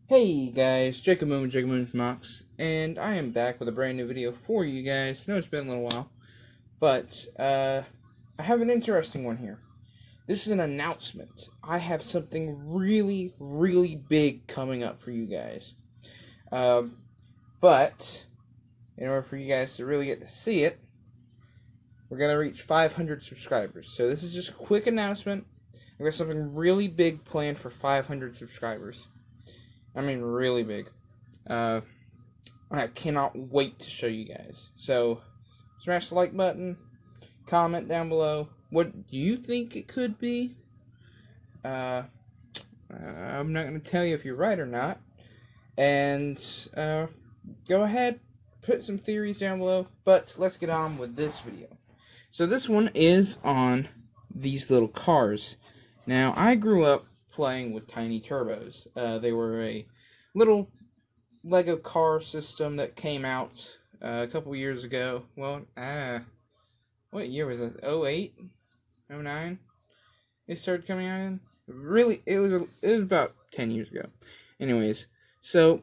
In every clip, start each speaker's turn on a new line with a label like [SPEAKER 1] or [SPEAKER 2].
[SPEAKER 1] Hey guys, Jacob Mox, and I am back with a brand new video for you guys. I know it's been a little while, but I have an interesting one here. This is an announcement. I have something really, really big coming up for you guys. Um, but in order for you guys to really get to see it, we're gonna reach 500 subscribers. So this is just a quick announcement. I've got something really big planned for 500 subscribers. I mean, really big. Uh, I cannot wait to show you guys. So, smash the like button, comment down below. What do you think it could be? I'm not going to tell you if you're right or not. And go ahead, put some theories down below. But let's get on with this video. So this one is on these little cars. Now, I grew up playing with tiny turbos. They were a little Lego car system that came out a couple years ago. Well, what year was it? 08? 09? It started coming out in? Really, it was about 10 years ago. Anyways, so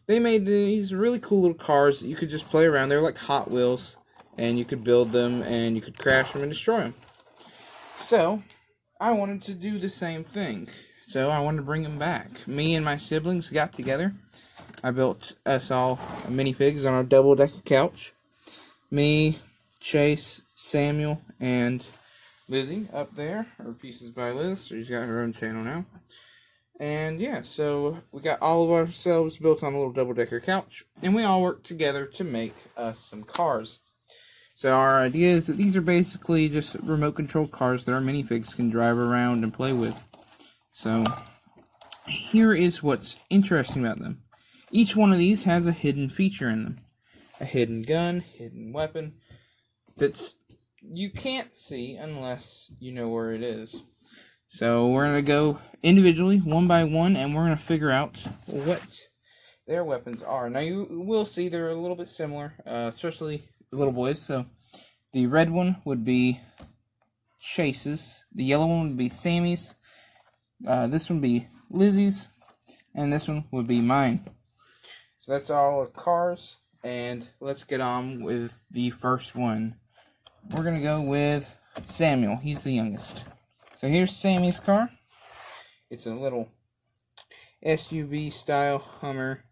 [SPEAKER 1] they made these really cool little cars that you could just play around. They're like Hot Wheels, and you could build them, and you could crash them and destroy them. So, I wanted to do the same thing. So, I wanted to bring them back. Me and my siblings got together. I built us all minifigs on our double-decker couch. Me, Chase, Samuel, and Lizzie up there, or Pieces by Liz. She's got her own channel now. And yeah, so we got all of ourselves built on a little double-decker couch, and we all worked together to make us some cars. So our idea is that these are basically just remote-controlled cars that our minifigs can drive around and play with. So here is what's interesting about them. Each one of these has a hidden feature in them. A hidden gun, hidden weapon, that's you can't see unless you know where it is. So we're going to go individually, one by one, and we're going to figure out what their weapons are. Now you will see they're a little bit similar, especially the little boys. So the red one would be Chase's, the yellow one would be Sammy's, this one would be Lizzie's, and this one would be mine. So that's all the cars, and let's get on with the first one. We're going to go with Samuel. He's the youngest. So here's Sammy's car. It's a little SUV style Hummer,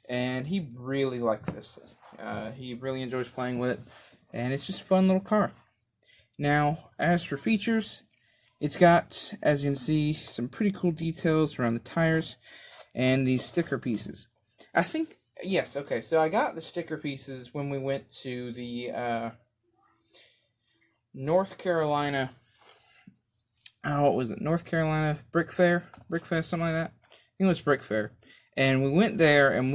[SPEAKER 1] and he really likes this thing. He really enjoys playing with it, and it's just a fun little car. Now, as for features, it's got, as you can see, some pretty cool details around the tires and these sticker pieces. I think, yes, okay, so I got the sticker pieces when we went to the North Carolina, what was it, North Carolina Brick Fair, something like that. I think it was Brick Fair. And we went there, and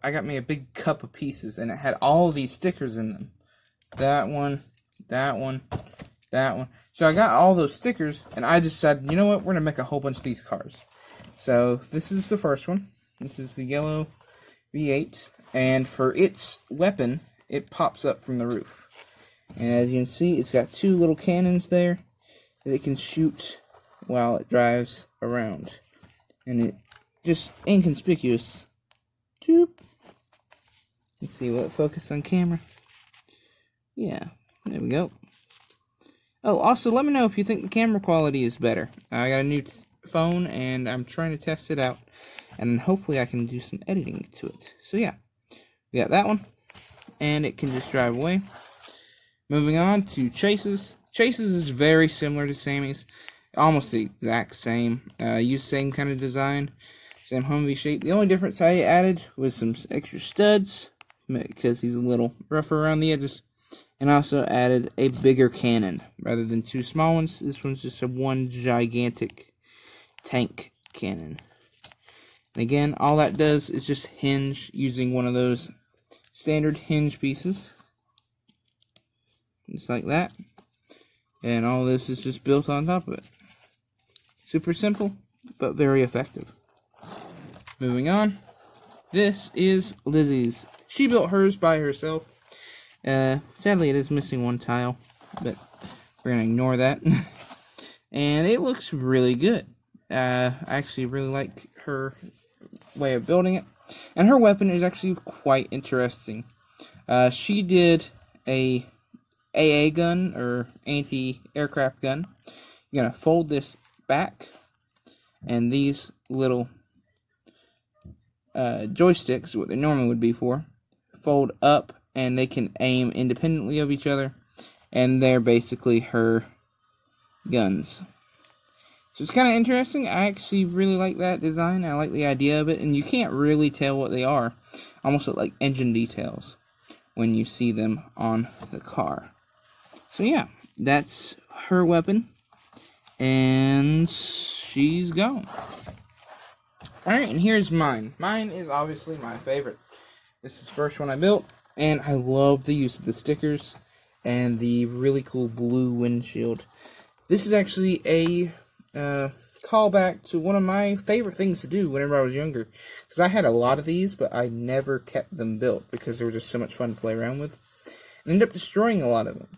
[SPEAKER 1] I got me a big cup of pieces, and it had all these stickers in them. That one, that one, that one. So I got all those stickers, and I decided, you know what, we're going to make a whole bunch of these cars. So this is the first one. This is the yellow V8, and for its weapon, it pops up from the roof. And as you can see, it's got two little cannons there that it can shoot while it drives around. And it just inconspicuous. Doop. Let's see, will it focus on camera? Yeah, there we go. Oh, also, let me know if you think the camera quality is better. I got a new phone, and I'm trying to test it out. And hopefully I can do some editing to it. So yeah, we got that one. And it can just drive away. Moving on to Chase's. Chase's is very similar to Sammy's. Almost the exact same. Use same kind of design. Same Humvee shape. The only difference I added was some extra studs. Because he's a little rougher around the edges. And also added a bigger cannon. Rather than two small ones. This one's just a one gigantic tank cannon. And again, all that does is just hinge using one of those standard hinge pieces. Just like that. And all this is just built on top of it. Super simple, but very effective. Moving on. This is Lizzie's. She built hers by herself. Sadly, it is missing one tile, but we're going to ignore that. And it looks really good. I actually really like her way of building it. And her weapon is actually quite interesting. She did a AA gun, or anti-aircraft gun. You're going to fold this back, and these little joysticks, what they normally would be for, fold up, and they can aim independently of each other, and they're basically her guns. So it's kind of interesting. I actually really like that design. I like the idea of it, and you can't really tell what they are. Almost look like engine details when you see them on the car. So yeah, that's her weapon, and she's gone. Alright, and here's mine. Mine is obviously my favorite. This is the first one I built, and I love the use of the stickers and the really cool blue windshield. This is actually a callback to one of my favorite things to do whenever I was younger. Because I had a lot of these, but I never kept them built because they were just so much fun to play around with. And ended up destroying a lot of them.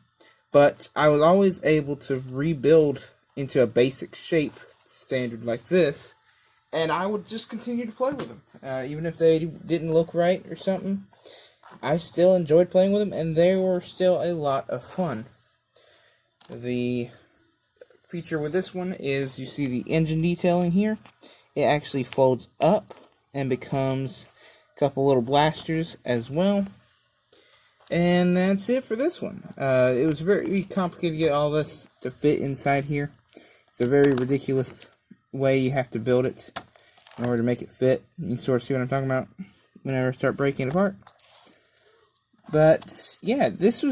[SPEAKER 1] But I was always able to rebuild into a basic shape standard like this. And I would just continue to play with them. Even if they didn't look right or something. I still enjoyed playing with them, and they were still a lot of fun. The feature with this one is you see the engine detailing here. It actually folds up and becomes a couple little blasters as well. And that's it for this one. It was very complicated to get all this to fit inside here. It's a very ridiculous way you have to build it in order to make it fit. You can sort of see what I'm talking about whenever I start breaking it apart. But yeah, this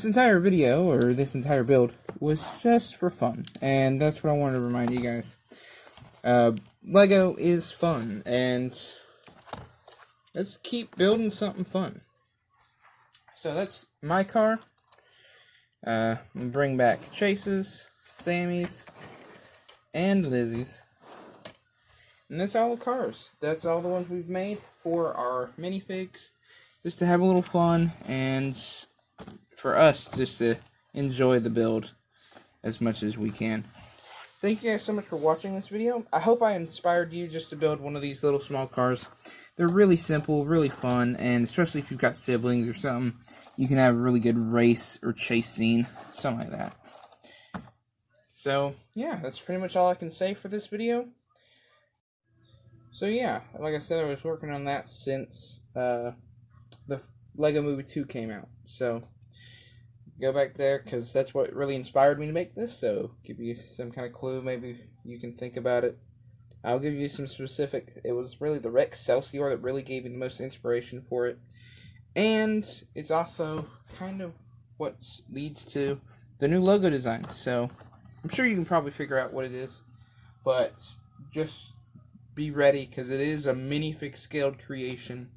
[SPEAKER 1] entire video, or this entire build, was just for fun. And that's what I wanted to remind you guys. Lego is fun, and let's keep building something fun. So that's my car. I'll bring back Chase's, Sammy's, and Lizzie's. And that's all the cars. That's all the ones we've made for our minifigs. Just to have a little fun, and for us just to enjoy the build as much as we can. Thank you guys so much for watching this video. I hope I inspired you just to build one of these little small cars. They're really simple, really fun, and especially if you've got siblings or something, you can have a really good race or chase scene, something like that. So, yeah, that's pretty much all I can say for this video. So, yeah, like I said, I was working on that since the Lego Movie 2 came out. So, go back there, because that's what really inspired me to make this. So, give you some kind of clue. Maybe you can think about it. I'll give you some specific. It was really the Rex Celsior that really gave me the most inspiration for it. And it's also kind of what leads to the new logo design. So, I'm sure you can probably figure out what it is. But just be ready, because it is a minifig scaled creation.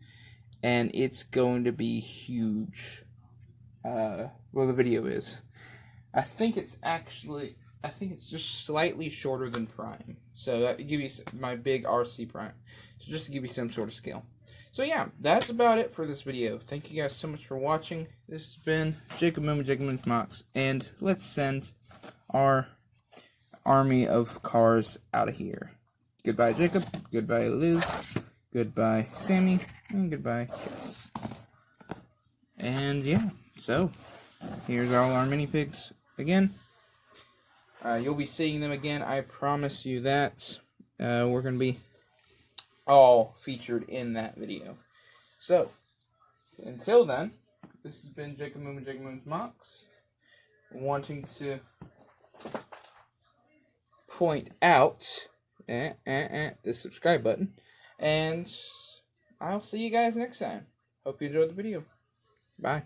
[SPEAKER 1] And it's going to be huge. Well, the video is. I think it's just slightly shorter than Prime. So that give you my big RC Prime. So just to give you some sort of scale. So yeah, that's about it for this video. Thank you guys so much for watching. This has been Jacob Moon with Jacob Moon's Mox. And let's send our army of cars out of here. Goodbye, Jacob. Goodbye, Liz. Goodbye, Sammy. And goodbye, Chess. And yeah, so here's all our minifigs again. You'll be seeing them again. I promise you that. We're going to be all featured in that video. So, until then, this has been Jacob Moon with Jacob Moon's Mox. Wanting to point out the subscribe button. And I'll see you guys next time. Hope you enjoyed the video. Bye.